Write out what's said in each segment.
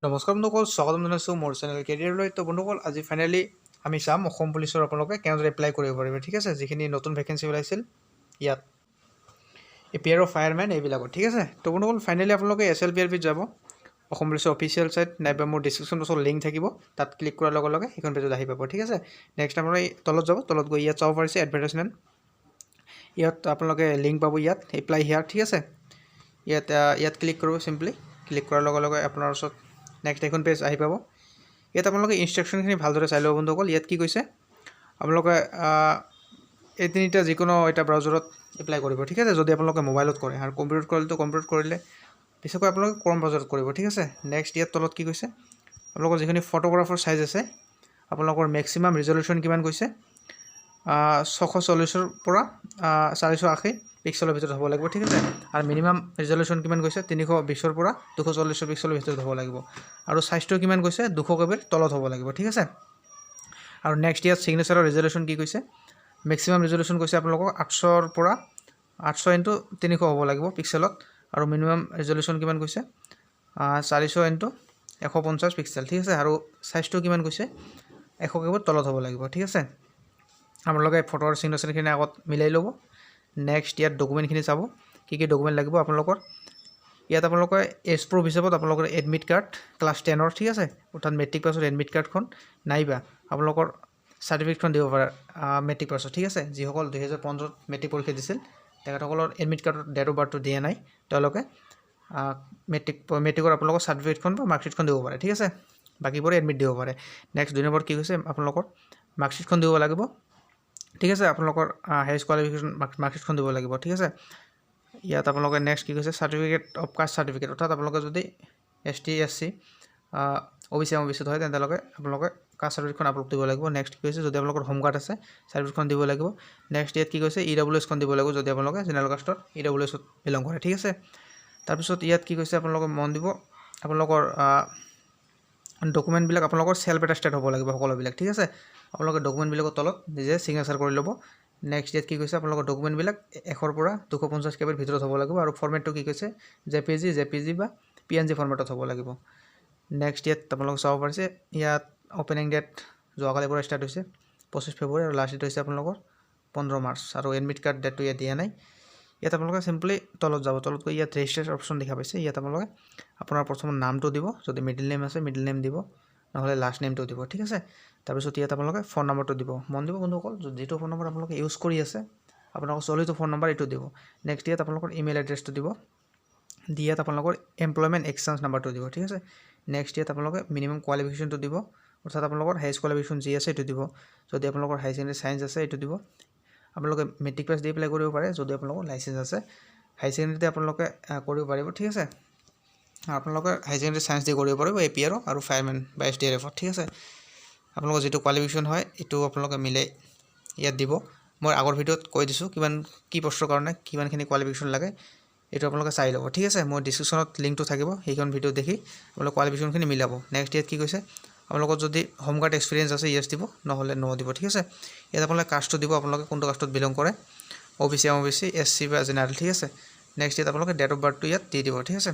নমস্কাৰ বন্ধুসকল, স্বাগতম জনাইছোঁ মোৰ চেনেল কেৰিয়াৰলৈ। তো বন্ধুসকল, আজি ফাইনেলি আমি চাম অসম পুলিচৰ আপোনালোকে কেনেদৰে এপ্লাই কৰিব পাৰিব। ঠিক আছে, যিখিনি নতুন ভেকেঞ্চি ওলাইছিল ইয়াত APR ফায়াৰমেন এইবিলাকত। ঠিক আছে, তো বন্ধুসকল ফাইনেলি আপোনালোকে SLPRBত যাব, অসম পুলিচৰ অফিচিয়েল চাইট নাইবা মোৰ ডিছক্ৰিপশ্যন বক্সত লিংক থাকিব, তাত ক্লিক কৰাৰ লগে লগে সেইখন পেজত আহি পাব। ঠিক আছে, নেক্সট আপোনালোকে তলত যাব, তলত গৈ ইয়াত চাব পাৰিছে এডভাৰটাইজমেণ্ট, ইয়াত আপোনালোকে লিংক পাব, ইয়াত এপ্লাই হিয়াৰ। ঠিক আছে, ইয়াত ক্লিক কৰিব। চিম্পলি ক্লিক কৰাৰ লগে লগে আপোনাৰ ওচৰত নেক্সট এখন পেজ আহি পাব। ইয়াত আপোনালোকে ইনষ্ট্ৰাকশ্যনখিনি ভালদৰে চাই ল'ব বন্ধুসকল। ইয়াত কি কৈছে, আপোনালোকে এই তিনিটা যিকোনো এটা ব্ৰাউজাৰত এপ্লাই কৰিব। ঠিক আছে, যদি আপোনালোকে মোবাইলত কৰে, আৰু কম্পিউটাৰত কৰিলেতো কম্পিউটাৰত কৰিলে পিছকৈ আপোনালোকে ক্ৰম ব্ৰাউজাৰত কৰিব। ঠিক আছে, নেক্সট ইয়াত তলত কি কৈছে, আপোনালোকৰ যিখিনি ফটোগ্ৰাফৰ চাইজ আছে, আপোনালোকৰ মেক্সিমাম ৰিজলিউশ্যন কিমান কৈছে, 640ৰ পৰা 480 পিক্সেলৰ ভিতৰত হ'ব লাগিব। ঠিক আছে, আৰু মিনিমাম ৰিজলিউশ্যন কিমান কৈছে, 320ৰ পৰা 240 পিক্সেলৰ ভিতৰত হ'ব লাগিব, আৰু চাইজটো কিমান কৈছে, 200 KB তলত হ'ব লাগিব। ঠিক আছে, আৰু নেক্সট ইয়াত ছিগনেচাৰৰ ৰিজলিউশ্যন কি কৈছে, মেক্সিমাম ৰিজলিউশ্যন কৈছে আপোনালোকক 800ৰ পৰা 800x300 হ'ব লাগিব পিক্সেলত, আৰু মিনিমাম ৰিজলিউশ্যন কিমান কৈছে, 400x150 পিক্সেল। ঠিক আছে, আৰু চাইজটো কিমান কৈছে, 100 KB তলত হ'ব লাগিব। ঠিক আছে, আপোনালোকে ফটোৰ ছিগনেচাৰখিনি আগত মিলাই ল'ব। নেক্সট ইয়াত ডকুমেণ্টখিনি চাব, কি কি ডকুমেণ্ট লাগিব আপোনালোকৰ। ইয়াত আপোনালোকে এজ প্ৰুফ হিচাপত আপোনালোকৰ এডমিট কাৰ্ড ক্লাছ 10ৰ। ঠিক আছে, অৰ্থাৎ মেট্ৰিক পাছৰ এডমিট কাৰ্ডখন নাইবা আপোনালোকৰ চাৰ্টিফিকেটখন দিব পাৰে মেট্ৰিক পাছৰ। ঠিক আছে, যিসকল 2015ত মেট্ৰিক পৰীক্ষা দিছিল তেখেতসকলৰ এডমিট কাৰ্ডৰ ডেট অফ বাৰ্থটো দিয়া নাই, তেওঁলোকে মেট্ৰিকৰ আপোনালোকৰ চাৰ্টিফিকেটখন বা মাৰ্কশ্বিটখন দিব পাৰে। ঠিক আছে, বাকীবোৰে এডমিট দিব পাৰে। নেক্সট 2 নম্বৰ কি কৈছে, আপোনালোকৰ মাৰ্কশ্বিটখন দিব লাগিব। ঠিক আছে, আপোনালোকৰ হাইয়েষ্ট কোৱালিফিকেশ্যন মাৰ্কশ্বিটখন দিব লাগিব। ঠিক আছে, ইয়াত আপোনালোকে নেক্সট কি কৈছে, চাৰ্টিফিকেট অফ কাষ্ট চাৰ্টিফিকেট, অৰ্থাৎ আপোনালোকে যদি ST SC OBC হয় তেওঁলোকে আপোনালোকে কাষ্ট চাৰ্টিফিকেটখন আপলোড দিব লাগিব। নেক্সট কি কৈছে, যদি আপোনালোকৰ হোম কাৰ্ড আছে চাৰ্টিফিকেটখন দিব লাগিব। নেক্সট ইয়াত কি কৈছে, EWSখন দিব লাগিব, যদি আপোনালোকে জেনেৰেল কাষ্টত EWSত বিলং কৰে। ঠিক আছে, তাৰপিছত ইয়াত কি কৈছে, আপোনালোকে মন দিব, আপোনালোকৰ ডকুমেণ্টবিলাক আপোনালোকৰ চেল্ফ এটাষ্টেড হ'ব লাগিব সকলোবিলাক। ঠিক আছে, আপোনালোকে ডকুমেণ্টবিলাকৰ তলত নিজে ছিগনেচাৰ কৰি ল'ব। নেক্সট ইয়াত কি কৈছে, আপোনালোকৰ ডকুমেণ্টবিলাক 100ৰ পৰা 250 KBৰ ভিতৰত হ'ব লাগিব, আৰু ফৰ্মেটটো কি কৈছে, JPG বা PNG ফৰ্মেটত হ'ব লাগিব। নেক্সট ইয়াত আপোনালোকে চাব পাৰিছে, ইয়াত অপেনিং ডেট যোৱাকালিৰ পৰা ষ্টাৰ্ট হৈছে 25 ফেব্ৰুৱাৰী, আৰু লাষ্ট ডেট হৈছে আপোনালোকৰ 15 মাৰ্চ, আৰু এডমিট কাৰ্ড ডেটটো ইয়াত দিয়া নাই। ইয়াত আপোনালোকে চিম্পলি তলত যাব, তলত গৈ ইয়াত ৰেজিষ্টাৰ অপশ্যন দেখা পাইছে, ইয়াত আপোনালোকে আপোনাৰ প্ৰথম নামটো দিব, যদি মিডিল নেম আছে মিডিল নেম দিব, নহ'লে লাষ্ট নেমটো দিব। ঠিক আছে, তাৰপিছত ইয়াত আপোনালোকে ফোন নম্বৰটো দিব, মন দিব বন্ধুসকল, যিটো ফোন নম্বৰ আপোনালোকে ইউজ কৰি আছে আপোনালোকৰ চলিত ফোন নম্বৰ এইটো দিব। নেক্সট ইয়াত আপোনালোকৰ ইমেইল এড্ৰেছটো দিব, ইয়াত আপোনালোকৰ এমপ্লয়মেণ্ট এক্সচেঞ্জ নাম্বাৰটো দিব। ঠিক আছে, নেক্সট ইয়াত আপোনালোকে মিনিমাম কোৱালিফিকেশ্যনটো দিব, অৰ্থাৎ আপোনালোকৰ হাইয়েষ্ট কোৱালিফিকেশ্যন যি আছে এইটো দিব, যদি আপোনালোকৰ হাই ছেকেণ্ডেৰী ছায়েন্স আছে এইটো দিব। আপোনালোকে মেট্ৰিক পাছ দি এপ্লাই কৰিব পাৰে, যদি আপোনালোকৰ লাইচেঞ্চ আছে। হাই ছেকেণ্ডেৰীতে আপোনালোকে কৰিব পাৰিব। ঠিক আছে, আপোনালোকে হাই ছেকেণ্ডেৰী ছায়েন্স দি কৰিব পাৰিব APR আৰু ফায়াৰমেন বা SDRF। ঠিক আছে, আপোনালোকৰ যিটো কোৱালিফিকেশ্যন হয় এইটো আপোনালোকে মিলাই ইয়াত দিব। মই আগৰ ভিডিঅ'ত কৈ দিছোঁ কি পষ্টৰ কাৰণে কিমানখিনি কোৱালিফিকেশ্যন লাগে, এইটো আপোনালোকে চাই ল'ব। ঠিক আছে, মই ডিছক্ৰিপশ্যনত লিংকটো থাকিব, সেইখন ভিডিঅ' দেখি আপোনালোকে কোৱালিফিকেশ্যনখিনি মিলাব। নেক্সট ইয়াত কি কৈছে, আপোনালোকৰ যদি হোম গাৰ্ড এক্সপিৰিয়েঞ্চ আছে ইয়েছ দিব, নহ'লে ন' দিব। ঠিক আছে, ইয়াত আপোনালোকে কাষ্টটো দিব, আপোনালোকে কোনটো কাষ্টত বিলং কৰে, OBC SC বা জেনেৰেল। ঠিক আছে, নেক্সট ইয়াত আপোনালোকে ডেট অফ বাৰ্থটো ইয়াত দি দিব। ঠিক আছে,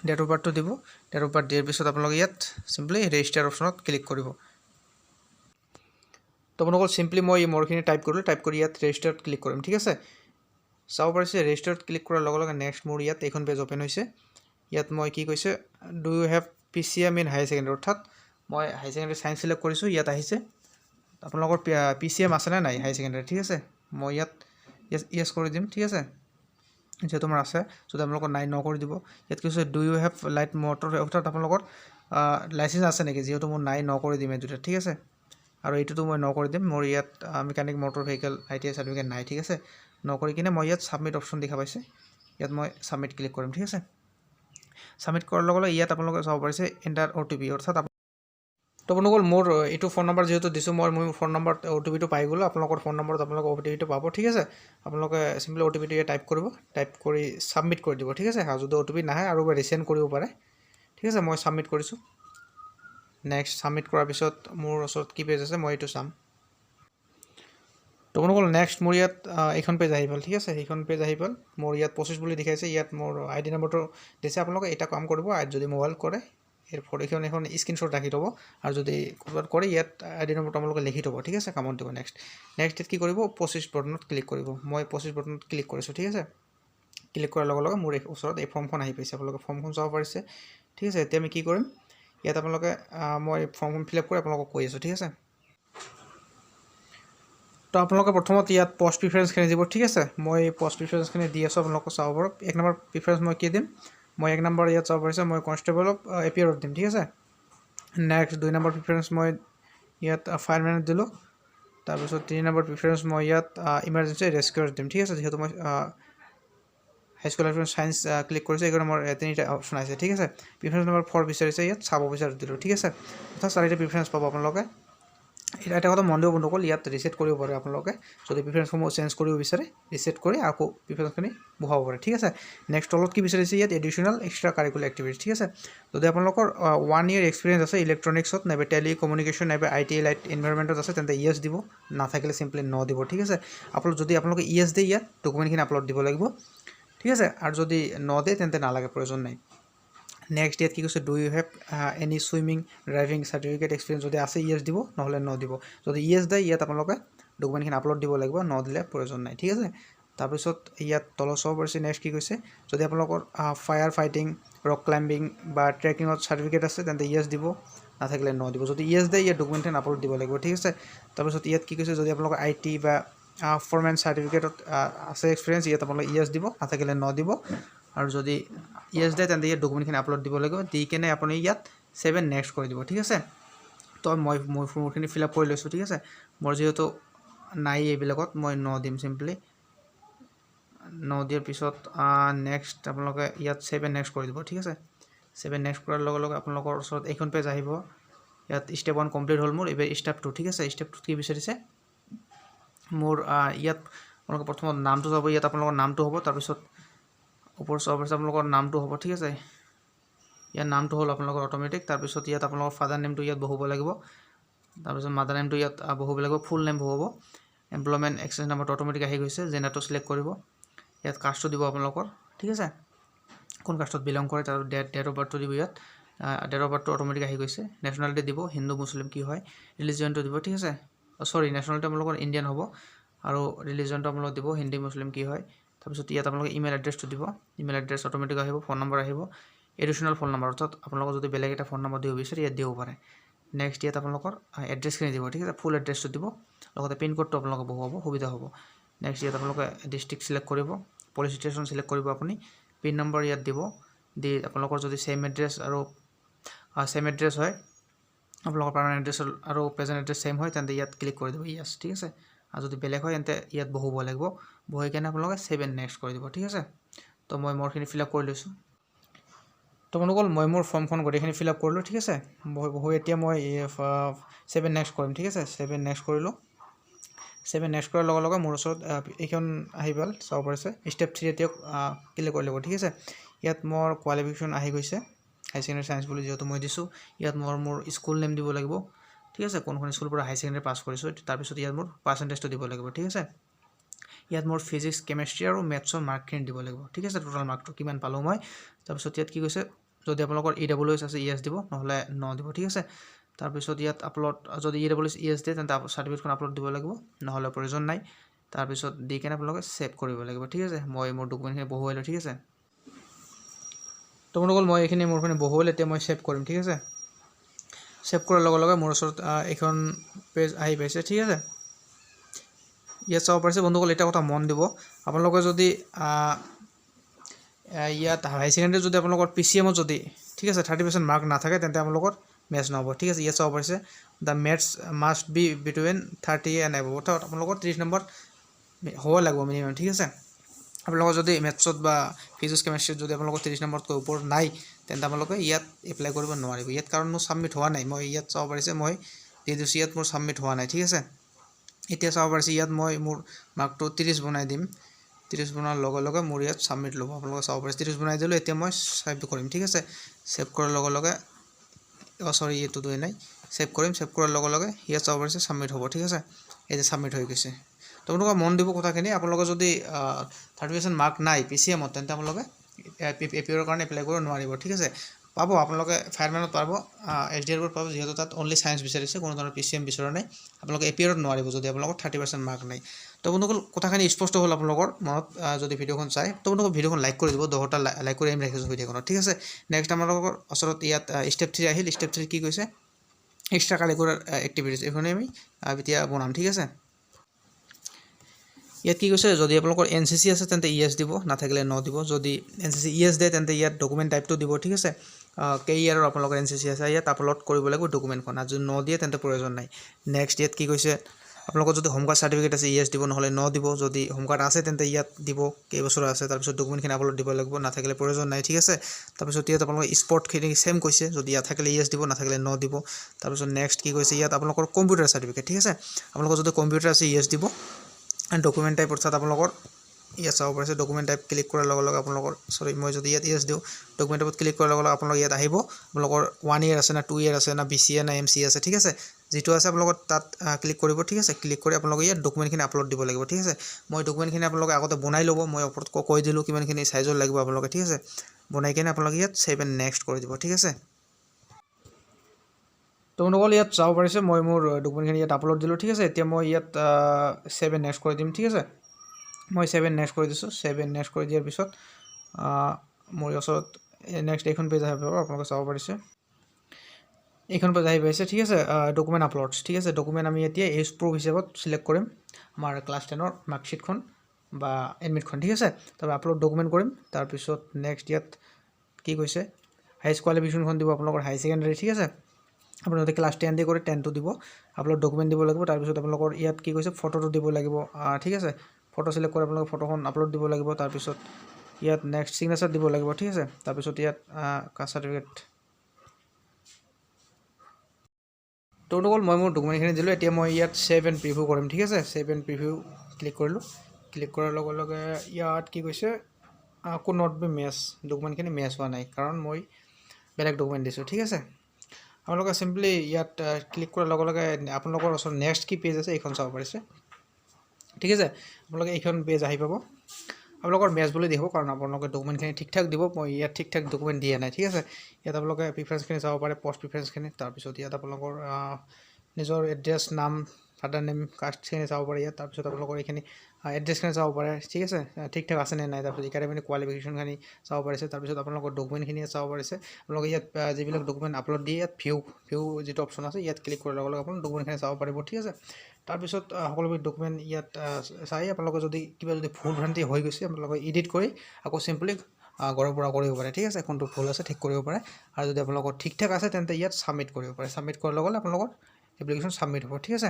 ডেট অফ বাৰ্থটো দিব, ডেট অফ বাৰ্থ দিয়াৰ পিছত আপোনালোকে ইয়াত চিম্পলি ৰেজিষ্টাৰ অপশ্যনত ক্লিক কৰিব। তো আপোনালোকৰ চিম্পলি মই মোৰখিনি টাইপ কৰিলোঁ, টাইপ কৰি ইয়াত ৰেজিষ্টাৰত ক্লিক কৰিম। ঠিক আছে, চাব পাৰিছে ৰেজিষ্টাৰত ক্লিক কৰাৰ লগে লগে নেক্সট মোৰ ইয়াত এইখন পেজ অ'পেন হৈছে। ইয়াত মই কি কৈছে, do you have PCM in high secondary, অৰ্থাৎ মই হাই ছেকেণ্ডেৰী ছায়েন্স চিলেক্ট কৰিছোঁ। ইয়াত আহিছে আপোনালোকৰ PCM আছেনে নাই হাই ছেকেণ্ডেৰী। ঠিক আছে, মই ইয়াত য়েছ কৰি দিম। ঠিক আছে, যিহেতু মোৰ আছে, যদি আপোনালোকৰ নাই ন' কৰি দিব। ইয়াত কি কৈছে, do you have light motor, অৰ্থাৎ আপোনালোকৰ লাইচেঞ্চ আছে নেকি, যিহেতু মোৰ নাই ন' কৰি দিম এই দুটা। ঠিক আছে, আৰু এইটোতো মই ন' কৰি দিম, মোৰ ইয়াত mechanic motor vehicle ITI certificate নাই। ঠিক আছে, ন' কৰি কিনে মই ইয়াত ছাবমিট অপশ্যন দেখা পাইছে, ইয়াত মই ছাবমিট ক্লিক কৰিম। ঠিক আছে, ছাবমিট কৰাৰ লগে লগে ইয়াত আপোনালোকে চাব পাৰিছে এণ্টাৰ OTP, অৰ্থাৎ তো বন্ধুসকল মোৰ এইটো ফোন নম্বৰ যিহেতু দিছোঁ, মই মোৰ ফোন নম্বৰ OTPটো পাই গ'লোঁ। আপোনালোকৰ ফোন নম্বৰত আপোনালোকে OTPটো পাব। ঠিক আছে, আপোনালোকে চিম্পলি OTPটো টাইপ কৰিব, টাইপ কৰি ছাবমিট কৰি দিব। ঠিক আছে, যদি OTP নাহে আৰু ৰিচেণ্ড কৰিব পাৰে। ঠিক আছে, মই ছাবমিট কৰিছোঁ। নেক্সট ছাবমিট কৰাৰ পিছত মোৰ ওচৰত কি পেজ আছে মই এইটো চাম। তো বন্ধুসকল নেক্সট মোৰ ইয়াত এইখন পেজ আহি গ'ল। ঠিক আছে, সেইখন পেজ আহি গ'ল, মোৰ ইয়াত 25 বুলি দেখাইছে, ইয়াত মোৰ ID নম্বৰটো দিছে। আপোনালোকে এটা কাম কৰিব, যদি মোবাইল কৰে এৰপৰ এখানে এখন স্ক্ৰিনশট ৰাখি থব আৰ যদি কনভাৰ্ট কৰে ইয়াত আইডি নম্বৰটো আপোনালোকে লিখি থব ঠিক আছে কামত দিব নেক্সট কি কৰিব প্ৰসেস বাটনত ক্লিক কৰিব মই প্ৰসেস বাটনত ক্লিক কৰিছো ঠিক আছে ক্লিক কৰাৰ লগে লগে মোৰ ওচৰত এই ফৰ্মখন আহি পাইছে আপোনালোকে ফৰ্মখন চাব পাৰিছে ঠিক আছে এতিয়া আমি কি কৰিম ইয়াত আপোনালোকে মই ফৰ্মখন ফিল আপ কৰি আপোনালোকক কৈ আছো ঠিক আছে তো আপোনালোকে প্ৰথমত ইয়াত পোষ্ট প্ৰিফাৰেন্সখিনি দিব ঠিক আছে মই পোষ্ট প্ৰিফাৰেন্সখিনি দি আছো আপোনালোকক চাব পাৰক এক নম্বৰ প্ৰিফাৰেন্স মই কি দিম মই এক নম্বৰ ইয়াত চাব পাৰিছে মই কনষ্টেবল অফ এপিয়াৰত দিম ঠিক আছে নেক্সট 2 নম্বৰ প্ৰিফাৰেন্স মই ইয়াত ফায়াৰমেনত দিলোঁ তাৰপিছত 3 নম্বৰ প্ৰিফাৰেন্স মই ইয়াত ইমাৰ্জেন্সি ৰেস্কিউৰ দিম ঠিক আছে যেহেতু মই হাই স্কুল অফ সায়েন্স ক্লিক কৰিছে এইটো মোৰ তিনিটা অপচন আছে ঠিক আছে প্ৰিফাৰেন্স নম্বৰ 4 বিচাৰিছে ইয়াত চাব বিচাৰি দিলোঁ ঠিক আছে অৰ্থাৎ চাৰিটা প্ৰিফাৰেন্স পাব আপোনালোকে এটা কথা মন দিব বন্ধুসকল ইয়াত ৰিসেট কৰিব পাৰে আপোনালোকে যদি প্ৰিফাৰেন্সসমূহ চেঞ্জ কৰিব বিচাৰে ৰিসেট কৰি আকৌ প্ৰিফাৰেন্সখিনি বহাব পাৰে ঠিক আছে নেক্সট তলত কি বিচাৰিছে ইয়াত এডিশনাল এক্সট্ৰা কাৰিকুলাৰ এক্টিভিটি ঠিক আছে যদি আপোনালোকৰ 1 ইয়াৰ এক্সপিৰিয়েন্স আছে ইলেক্ট্ৰনিক্সত নাইবা টেলিকমিউনিকেশ্যন নাইবা আইটি লাইট এনভাইৰনমেন্টত আছে তেন্তে ইয়েস দিব নাথাকিলে সিম্পলি নো দিব ঠিক আছে আপলোড যদি আপোনালোকে ইয়েস দিয়ে ইয়াত ডকুমেন্টখিনি আপলোড দিব লাগিব ঠিক আছে আৰু যদি নো দিয়ে তেন্তে নালাগে প্ৰয়োজন নাই নেক্সট ইয়াত কি কৈছে do you have any swimming driving certificate experience যদি আছে ইয়েস দিব নহলে নো দিব যদি ইয়েস দিয়ে ইয়াত আপোনালোকে ডকুমেন্টখিনি আপলোড দিব লাগিব নো দিলে প্ৰয়োজন নাই ঠিক আছে তাৰপিছত ইয়াত তলত চাব পাৰিছে নেক্সট কি কৈছে যদি আপোনালোকৰ ফায়াৰ ফাইটিং ৰক ক্লাইম্বিং বা ট্ৰেকিংত সাৰ্টিফিকেট আছে তেন্তে ইয়েস দিব নাথাকিলে নো দিব যদি ইয়েস দিয়ে ইয়াত ডকুমেন্টখিনি আপলোড দিব লাগিব ঠিক আছে তাৰপিছত ইয়াত কি কৈছে যদি আপোনালোকৰ আইটি বা ফৰমেন সাৰ্টিফিকেটত আছে এক্সপিৰিয়েন্স ইয়াত আপোনালোকে ইয়েস দিব নাথাকিলে নো দিব আৰু যদি ইয়েস দিয়ে তেন্তে ইয়াত ডকুমেন্টখিনি আপলোড দিব লাগিব দি কেনে আপুনি ইয়াত 7 নেক্সট কৰি দিব ঠিক আছে তো মই ফৰ্মখিনি ফিল আপ কৰি লৈছো ঠিক আছে মোৰ যেহেতু নাই এইবিলাকত মই নো দিম সিম্পলি নো দিয়াৰ পিছত নেক্সট আপোনালোকে ইয়াত 7 নেক্সট কৰি দিব ঠিক আছে 7 নেক্সট কৰাৰ লগে লগে আপোনালোকৰ ওচৰত এইখন পেজ আহিব ইয়াত স্টেপ 1 কমপ্লিট হ'ল মোৰ এবাৰ স্টেপ 2 ঠিক আছে স্টেপ 2 কি বিচাৰিছে মোৰ ইয়াত আপোনালোকৰ প্ৰথমত নামটো যাব ইয়াত আপোনালোকৰ নামটো হ'ব তাৰ পিছত ওপৰ চাব পাৰিছে আপোনালোকৰ নামটো হ'ব ঠিক আছে ইয়াৰ নামটো হ'ল আপোনালোকৰ অটোমেটিক তাৰ পিছত ইয়াত আপোনালোকৰ ফাদাৰ নেমটো ইয়াত বহাব লাগিব তাৰ পিছত মাদাৰ নেমটো ইয়াত বহাব লাগিব ফুল নেম বহাব এমপ্লয়মেন্ট এক্সেস নাম্বাৰটো অটোমেটিক আহি গৈছে জেনাৰটো সিলেক্ট কৰিব ইয়াত কাষ্টটো দিব আপোনালোকৰ ঠিক আছে কোন কাষ্টত বিলং কৰে তাৰ ডেট অফ বাৰ্থটো দিব ইয়াত ডেট অফ বাৰ্থটো অটোমেটিক আহি গৈছে নেশ্যনেলিটি দিব হিন্দু মুছলিম কি হয় ৰিলিজিয়নটো দিব ঠিক আছে সৰি নেশ্যনেলিটি আপোনালোকৰ ইণ্ডিয়ান হ'ব আৰু ৰিলিজিয়নটো আপোনালোক দিব হিন্দু মুছলিম কি হয় তাৰপিছত ইয়াত আপোনালোকে ইমেইল এড্ৰেছটো দিব ইমেইল এড্ৰেছ অটোমেটিক আহিব ফোন নম্বৰ আহিব এডিশনাল ফোন নম্বৰ অৰ্থাৎ আপোনালোকে যদি বেলেগ এটা ফোন নম্বৰ দিব বিচাৰে ইয়াত দিব পাৰে নেক্সট ইয়াত আপোনালোকৰ এড্ৰেছখিনি দিব ঠিক আছে ফুল এড্ৰেছটো দিব লগতে পিন কোডটো আপোনালোকে বহুৱাব সুবিধা হ'ব নেক্সট ইয়াত আপোনালোকে ডিস্ট্ৰিক্ট সিলেক্ট কৰিব পুলিচ ষ্টেচন সিলেক্ট কৰিব আপুনি পিন নম্বৰ ইয়াত দিব দি আপোনালোকৰ যদি সেম এড্ৰেছ আৰু সেম এড্ৰেছ হয় আপোনালোকৰ পাৰমানেণ্ট এড্ৰেছ আৰু প্ৰেজেণ্ট এড্ৰেছ সেম হয় তেন্তে ইয়াত ক্লিক কৰি দিব ইয়েস ঠিক আছে আৰু যদি বেলেগ হয় তেন্তে ইয়াত বহুৱাব লাগিব বহাই কেনে আপোনালোকে 7 নেক্সট কৰি দিব ঠিক আছে তো মই মোৰখিনি ফিল আপ কৰি লৈছো তো বন্ধুসকল মই মোৰ ফৰ্মখন গোটেইখিনি ফিল আপ কৰিলোঁ ঠিক আছে বহু এতিয়া মই 7 নেক্সট কৰিম ঠিক আছে 7 নেক্সট কৰিলোঁ 7 নেক্সট কৰাৰ লগে লগে মোৰ ওচৰত এইখন আহি গ'ল চাব পাৰিছে স্টেপ 3 এতিয়া ক্লিক কৰি ল'ব ঠিক আছে ইয়াত মোৰ কোৱালিফিকেশ্যন আহি গৈছে হাই সেকেন্ডাৰী সায়েন্স বুলি যেহেতু মই দিছোঁ ইয়াত মোৰ স্কুল নেম দিব লাগিব ঠিক আছে কোনখন স্কুলৰ পৰা হাই সেকেন্ডাৰী পাছ কৰিছোঁ তাৰপিছত ইয়াত মোৰ পাৰ্চেন্টেজটো দিব লাগিব ঠিক আছে ইয়াত মোৰ ফিজিক্স কেমিষ্ট্ৰি আৰু মেথছৰ মাৰ্কখিনি দিব লাগিব ঠিক আছে টোটাল মাৰ্কটো কিমান পালোঁ মই তাৰপিছত ইয়াত কি কৈছে যদি আপোনালোকৰ EWS আছে ইয়েস দিব নহলে নো দিব ঠিক আছে তাৰপিছত ইয়াত আপলোড যদি EWS ইয়েস দিয়ে তেন্তে সাৰ্টিফিকেটখন আপলোড দিব লাগিব নহলে প্ৰয়োজন নাই তাৰপিছত দি কেনে আপোনালোকে সেভ কৰিব লাগিব ঠিক আছে মই মোৰ ডকুমেন্টখিনি বহুৱাইলো ঠিক আছে তো বন্ধুসকল মই এইখিনি মোৰখিনি বহুৱাইলো এতিয়া মই সেভ কৰিম ঠিক আছে সেভ কৰাৰ লগে লগে মোৰ ওচৰত এখন পেজ আহি পাইছে ঠিক আছে ইয়াত চাব পাৰিছে বন্ধুসকল এটা কথা মন দিব আপোনালোকে যদি ইয়াত হাই সেকেন্ডাৰী যদি আপোনালোকৰ PCMত যদি ঠিক আছে 30% মাৰ্ক নাথাকে তেন্তে আপোনালোকৰ মেথছ নহব ঠিক আছে ইয়াত চাব পাৰিছে the maths must be between 30 and above অৰ্থাৎ আপোনালোকৰ 30 নম্বৰ হ'ব লাগিব মিনিমাম ঠিক আছে আপোনালোকৰ যদি মেথছত বা ফিজিক্স কেমিষ্ট্ৰিত যদি আপোনালোকৰ 30 নম্বৰতকৈ ওপৰত নাই তেন্তে আপোনালোকে ইয়াত এপ্লাই কৰিব নোৱাৰিব ইয়াত কাৰণ মোৰ সাবমিট হোৱা নাই মই ইয়াত চাব পাৰিছে মই দি দিছোঁ ইয়াত মোৰ সাবমিট হোৱা নাই ঠিক আছে এতিয়া চাব পাৰিছে ইয়াত মই মোৰ মাৰ্কটো 30 বনাই দিম 30 বনাৰ লগে লগে মোৰ ইয়াত সাবমিট ল'ব আপোনালোকে চাব পাৰিছে 30 বনাই দিলোঁ এতিয়া মই সেভ কৰিম ঠিক আছে সেভ কৰাৰ লগে লগে সৰি এইটো দুই নাই সেভ কৰিম সেভ কৰাৰ লগে লগে ইয়াত চাব পাৰিছে সাবমিট হ'ব ঠিক আছে এই যে সাবমিট হৈ গৈছে তো আপোনালোকে মন দিব কথাখিনি আপোনালোকে যদি 30% মাৰ্ক নাই PCMত তেন্তে আপোনালোকে এপিঅ'ৰ কাৰণে এপ্লাই কৰিব নোৱাৰিব ঠিক আছে পাব আপোনালোকে ফায়াৰমেনত পাব HDR পাব যিহেতু তাত অনলি সায়েন্স বিচাৰিছে কোনো ধৰণৰ PCM বিচৰা নাই আপোনালোকে এপিয়াৰত নোৱাৰিব যদি আপোনালোকৰ 30% মাৰ্ক নাই তো বন্ধুসকল কথাখিনি স্পষ্ট হ'ল আপোনালোকৰ মনত যদি ভিডিঅ'খন চাই তো বন্ধুসকল ভিডিঅ'খন লাইক কৰি দিব 10টা লাইক কৰি আমি ৰাখিছোঁ ভিডিঅ'খনত ঠিক আছে নেক্সট আপোনালোকৰ ওচৰত ইয়াত ষ্টেপ 3 আহিল ষ্টেপ 3 কি কৈছে এক্সট্ৰা কাৰিকুলাৰ এক্টিভিটিজ এইখনে আমি এতিয়া বনাম ঠিক আছে ইয়াত কি কৈছে যদি আপোনালোকৰ NCC আছে তেন্তে ইয়েছ দিব নাথাকিলে ন দিব যদি NCC ইয়েছ দিয়ে তেন্তে ইয়াত ডকুমেণ্ট টাইপটো দিব ঠিক আছে কেই ইয়াৰৰ আপোনালোকৰ NCC আছে ইয়াত আপলোড কৰিব লাগিব ডকুমেণ্টখন আৰু যদি ন দিয়ে তেন্তে প্ৰয়োজন নাই নেক্সট ইয়াত কি কৈছে আপোনালোকৰ যদি হোম কাৰ্ড চাৰ্টিফিকেট আছে ইয়েছ দিব নহ'লে ন দিব যদি হোম কাৰ্ড আছে তেন্তে ইয়াত দিব কেইবছৰ আছে তাৰপিছত ডকুমেণ্টখিনি আপলোড দিব লাগিব নাথাকিলে প্ৰয়োজন নাই ঠিক আছে তাৰপিছত ইয়াত আপোনালোকৰ স্পৰ্টখিনি সেম কৈছে যদি ইয়াত থাকিলে ইয়েছ দিব নাথাকিলে ন দিব তাৰপিছত নেক্সট কি কৈছে ইয়াত আপোনালোকৰ কম্পিউটাৰ চাৰ্টিফিকেট ঠিক আছে আপোনালোকৰ যদি কম্পিউটাৰ আছে ইয়েছ দিব ডকুমেণ্ট টাইপ অৰ্থাৎ আপোনালোকৰ ইয়াত চাব পাৰিছে ডকুমেণ্ট টাইপ ক্লিক কৰাৰ লগে লগে আপোনালোকৰ সৰি মই যদি ইয়াত ইয়েছ দিওঁ ডকুমেণ্ট টাইপত ক্লিক কৰাৰ লগে লগে আপোনালোকৰ ইয়াত আহিব আপোনালোকৰ 1 ইয়াৰ আছে না 2 ইয়াৰ আছে না BCA না MCA আছে ঠিক আছে যেটো আছে আপোনালোকৰ তাত ক্লিক কৰিব ঠিক আছে ক্লিক কৰি আপোনালোকে ইয়াত ডকুমেণ্টখিনি আপলোড দিব লাগিব ঠিক আছে মই ডকুমেণ্টখিনি আপোনালোকে আগতে বনাই ল'ব মই ওপৰত কৈ দিলোঁ কিমানখিনি সাইজৰ লাগিব আপোনালোকে ঠিক আছে বনাই কিনে আপোনালোকে ইয়াত সেভ এণ্ড নেক্সট কৰি দিব ঠিক আছে তো বন্ধুসকল ইয়াত চাব পাৰিছে মই মোৰ ডকুমেণ্টখিনি ইয়াত আপলোড দিলোঁ ঠিক আছে এতিয়া মই ইয়াত সেভ এণ্ড নেক্সট কৰি দিম ঠিক আছে মই সেভ এণ্ড নেক্সট কৰি দিছোঁ সেভ এণ্ড নেক্সট কৰি দিয়াৰ পিছত মোৰ ওচৰত নেক্সট এইখন পেজ আহিব আপোনালোকে চাব পাৰিছে এইখন পেজ আহি পাইছে ঠিক আছে ডকুমেণ্ট আপলোডছ ঠিক আছে ডকুমেণ্ট আমি এতিয়া এজ প্ৰুফ হিচাপত সিলেক্ট কৰিম আমাৰ ক্লাছ 10ৰ মাৰ্কশ্বিটখন বা এডমিটখন ঠিক আছে তাৰপৰা আপলোড ডকুমেণ্ট কৰিম তাৰপিছত নেক্সট ইয়াত কি কৈছে হাইয়েষ্ট কোৱালিফিকেশ্যনখন দিব আপোনালোকৰ হাই ছেকেণ্ডাৰী ঠিক আছে আপোনালোকে ক্লাছ 10 দি কৰে 10 টো দিব আপলোড ডকুমেণ্ট দিব লাগিব তাৰপিছত আপোনালোকৰ ইয়াত কি কৈছে ফটোটো দিব লাগিব ঠিক আছে ফটো সিলেক্ট কৰি আপোনালোকে ফটোখন আপলোড দিব লাগিব তাৰপিছত ইয়াত নেক্সট সিগনেচাৰ দিব লাগিব ঠিক আছে তাৰপিছত ইয়াত কাষ্ট চাৰ্টিফিকেট তো বন্ধুসকল মই মোৰ ডকুমেণ্টখিনি দিলোঁ এতিয়া মই ইয়াত সেভ এণ্ড প্ৰিভিউ কৰিম ঠিক আছে সেভ এণ্ড প্ৰিভিউ ক্লিক কৰিলোঁ ক্লিক কৰাৰ লগে লগে ইয়াত কি কৈছে কুড নট বি মেচ ডকুমেণ্টখিনি মেচ হোৱা নাই কাৰণ মই বেলেগ ডকুমেণ্ট দিছোঁ ঠিক আছে আপোনালোকে সিম্পলি ইয়াত ক্লিক কৰাৰ লগে লগে আপোনালোকৰ ওচৰত নেক্সট কি পেজ আছে এইখন চাব পাৰিছে ঠিক আছে আপোনালোকে এইখন পেজ আহি পাব আপোনালোকৰ মেচ বুলি দেখিব কাৰণ আপোনালোকে ডকুমেণ্টখিনি ঠিক ঠাক দিব মই ইয়াত ঠিক ঠাক ডকুমেণ্ট দিয়া নাই ঠিক আছে ইয়াত আপোনালোকে প্ৰিফাৰেঞ্চখিনি চাব পাৰে পষ্ট প্ৰিফাৰেঞ্চখিনি তাৰপিছত ইয়াত আপোনালোকৰ নিজৰ এড্ৰেছ নাম ফাদাৰ নেম কাষ্টখিনি চাব পাৰে ইয়াত তাৰপিছত আপোনালোকৰ এইখিনি এড্ৰেছখিনি চাব পাৰে ঠিক আছে ঠিক ঠাক আছে নে নাই তাৰপিছত একাডেমিক কোৱালিফিকেশ্যনখিনি চাব পাৰিছে তাৰপিছত আপোনালোকৰ ডকুমেণ্টখিনি চাব পাৰিছে আপোনালোকে ইয়াত যিবিলাক ডকুমেণ্ট আপলোড দিয়ে ইয়াত ভিউ যিটো অপশ্যন আছে ইয়াত ক্লিক কৰাৰ লগে লগে আপোনালোকে ডকুমেণ্টখিনি চাব পাৰিব ঠিক আছে তাৰপিছত সকলোবোৰ ডকুমেণ্ট ইয়াত চাই আপোনালোকে যদি কিবা যদি ভুল ভ্ৰান্তি হৈ গৈছে আপোনালোকে এডিট কৰি আকৌ চিম্পলি ঘৰৰ পৰা কৰিব পাৰে ঠিক আছে কোনটো ভুল আছে ঠিক কৰিব পাৰে আৰু যদি আপোনালোকৰ ঠিক ঠাক আছে তেন্তে ইয়াত সাবমিট কৰিব পাৰে সাবমিট কৰাৰ লগে লগে আপোনালোকৰ এপ্লিকেশ্যন সাবমিট হ'ব ঠিক আছে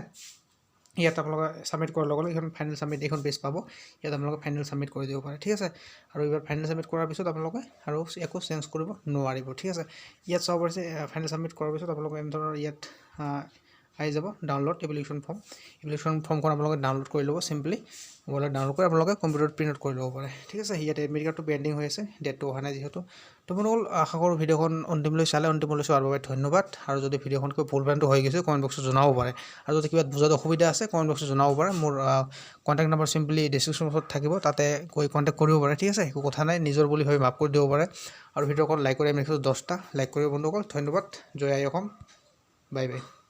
ইয়াত আপোনালোকে সাবমিট কৰাৰ লগে লগে এখন ফাইনেল সাবমিট এইখন পেজ পাব ইয়াত আপোনালোকে ফাইনেল সাবমিট কৰি দিব পাৰে ঠিক আছে আৰু এইবাৰ ফাইনেল সাবমিট কৰাৰ পিছত আপোনালোকে আৰু একো চেঞ্জ কৰিব নোৱাৰিব ঠিক আছে ইয়াত চাব পাৰিছে ফাইনেল সাবমিট কৰাৰ পিছত আপোনালোকে এনেধৰণৰ ইয়াত আহি যাব ডাউনলোড এপ্লিকেশ্যন ফৰ্মখন আপোনালোকে ডাউনলোড কৰি ল'ব চিম্পলি মোবাইলত ডাউনলোড কৰি আপোনালোকে কম্পিউটাৰত প্ৰিণ্ট আউট কৰি ল'ব পাৰে ঠিক আছে ইয়াত এডমিট কাৰ্ডটো পেণ্ডিং হৈ আছে ডেটটো অহা নাই যিহেতু তো বন্ধুসকল আশা কৰোঁ ভিডিঅ'খন অন্তিমলৈ চালে অন্তিমলৈ চোৱাৰ বাবে ধন্যবাদ আৰু যদি ভিডিঅ'খন কিবা ভুল ভ্ৰান্তি হৈ গৈছে কমেণ্ট বক্সত জনাব পাৰে আৰু যদি কিবা বুজাত অসুবিধা আছে কমেণ্ট বক্সত জনাব পাৰে মোৰ কণ্টেক্ট নম্বৰ চিম্পলি ডেছক্ৰিপশ্যন বক্সত থাকিব তাতে গৈ কণ্টেক্ট কৰিব পাৰে ঠিক আছে একো কথা নাই নিজৰ বুলি ভাবি মাফ কৰি দিব পাৰে আৰু ভিডিঅ'খন লাইক কৰি আমি ৰাখিছোঁ 10টা লাইক কৰিব বন্ধুসকল ধন্যবাদ জয় আই অসম বাই বাই